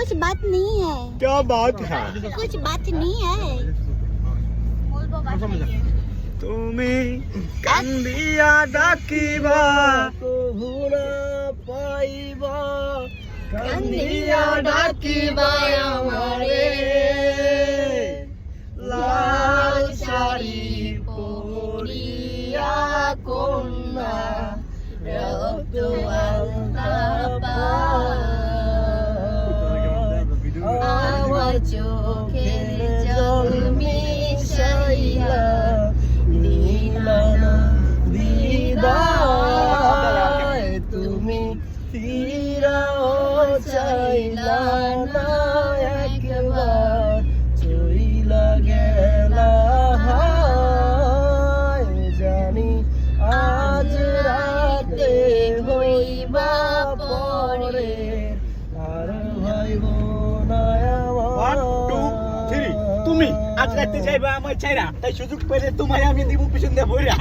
कुछ बात नहीं है। क्या बात है? कुछ बात नहीं है। তুমি কান্দিয়া ডাকিবা কহুনা পাইবা কান্দিয়া ডাকিবা আমারে লাল শাড়ি পরিয়া কন্যা রক্ত আমার চোখের জল মিশাইয়া নীলানা দিদায় তুমি ফিরাও চাইলা না একবার চইলা গেলা হায় জানি আজ রাতে হইবা পরে আর ভাইব না আমার তুমি আজ রাতে যাইবা আমার চাইরা তাই সুযোগ পেলে তোমায় আমি দিব পিছন দিয়ে বইরা